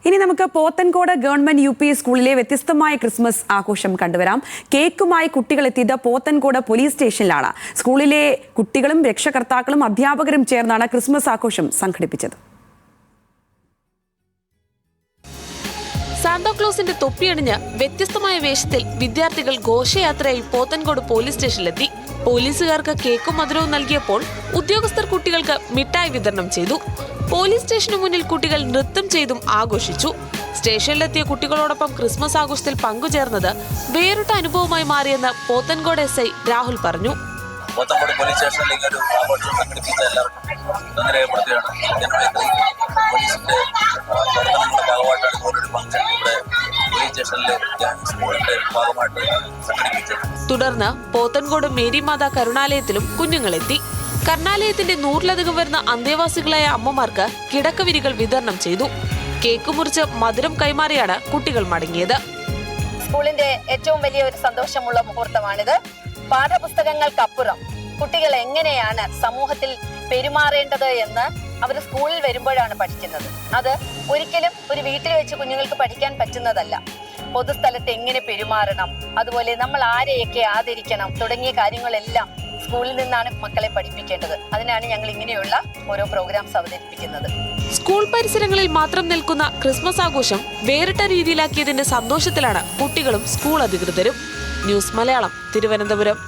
ഇനി നമുക്ക് Pothencode government UP സ്കൂളിലെ വ്യത്യസ്തമായ ക്രിസ്മസ് ആഘോഷം കണ്ടുവരാം. കേക്കുമായി കുട്ടികൾ എത്തിയത് പോത്തൻകോട് പോലീസ് സ്റ്റേഷനിലാണ്. സ്കൂളിലെ കുട്ടികളും രക്ഷകർത്താക്കളും അധ്യാപകരും ചേർന്നാണ് ക്രിസ്മസ് ആഘോഷം സംഘടിപ്പിച്ചത്. സാന്താക്ലോസിന്റെ തൊപ്പിയണിഞ്ഞ് വ്യത്യസ്തമായ വേഷത്തിൽ വിദ്യാർത്ഥികൾ ഘോഷയാത്രയായി പോത്തൻകോട് പോലീസ് സ്റ്റേഷനിലെത്തി. പോലീസുകാർക്ക് കേക്കും മധുരവും നൽകിയപ്പോൾ ഉദ്യോഗസ്ഥർ കുട്ടികൾക്ക് മിഠായി വിതരണം ചെയ്തു. പോലീസ് സ്റ്റേഷനു മുന്നിൽ കുട്ടികൾ നൃത്തം ചെയ്തും ആഘോഷിച്ചു. സ്റ്റേഷനിലെത്തിയ കുട്ടികളോടൊപ്പം ക്രിസ്മസ് ആഘോഷത്തിൽ പങ്കുചേർന്നത് വേറിട്ട അനുഭവമായി മാറിയെന്ന് പോത്തൻകോട് SI രാഹുൽ പറഞ്ഞു. പോത്തൻകോട് പോലീസ് സ്റ്റേഷനിലേക്ക് ഒരു ആഘോഷം സംഘടിപ്പിച്ച എല്ലാവർക്കും നന്ദി രേഖപ്പെടുത്തുകയാണ്. പോലീസിന്റെ പ്രവർത്തനങ്ങളുടെ ഭാഗമായിട്ടാണ് ഇതുപോലൊരു ഫംഗ്ഷൻ ഇവിടെ പോലീസ് സ്റ്റേഷനിലെ സ്കൂളിന്റെ ഭാഗമായിട്ട് സംഘടിപ്പിച്ചത്. തുടർന്ന് പോത്തൻകോട് മേരി മാതാ കരുണാലയത്തിലും കുഞ്ഞുങ്ങളെത്തി. കരുണാലയത്തിന്റെ 100-ലധികം വരുന്ന അന്തേവാസികളായ അമ്മമാർക്ക് കിടക്കവിരികൾ വിതരണം ചെയ്തു. കേക്ക് മുറിച്ച് മധുരം കൈമാറിയാണ് കുട്ടികൾ മടങ്ങിയത്. സ്കൂളിന്റെ ഏറ്റവും വലിയ ഒരു സന്തോഷമുള്ള മുഹൂർത്തമാണിത്. പാഠപുസ്തകങ്ങൾക്കപ്പുറം കുട്ടികൾ എങ്ങനെയാണ് സമൂഹത്തിൽ പെരുമാറേണ്ടത് എന്ന് അവർ സ്കൂളിൽ വരുമ്പോഴാണ് പഠിക്കുന്നത്. അത് ഒരിക്കലും ഒരു വീട്ടിൽ വെച്ച് കുഞ്ഞുങ്ങൾക്ക് പഠിക്കാൻ പറ്റുന്നതല്ല. പൊതുസ്ഥലത്ത് എങ്ങനെ പെരുമാറണം, അതുപോലെ നമ്മൾ ആരെയൊക്കെ ആദരിക്കണം തുടങ്ങിയ കാര്യങ്ങളെല്ലാം സ്കൂളിൽ നിന്നാണ് മക്കളെ പഠിപ്പിക്കേണ്ടത്. അതിനാണ് ഞങ്ങൾ ഇങ്ങനെയുള്ള ഓരോ പ്രോഗ്രാംസ് അവതരിപ്പിക്കുന്നത്. സ്കൂൾ പരിസരങ്ങളിൽ മാത്രം നിൽക്കുന്ന ക്രിസ്മസ് ആഘോഷം വേറിട്ട രീതിയിലാക്കിയതിന്റെ സന്തോഷത്തിലാണ് കുട്ടികളും സ്കൂൾ അധികൃതരും. ന്യൂസ് മലയാളം, തിരുവനന്തപുരം.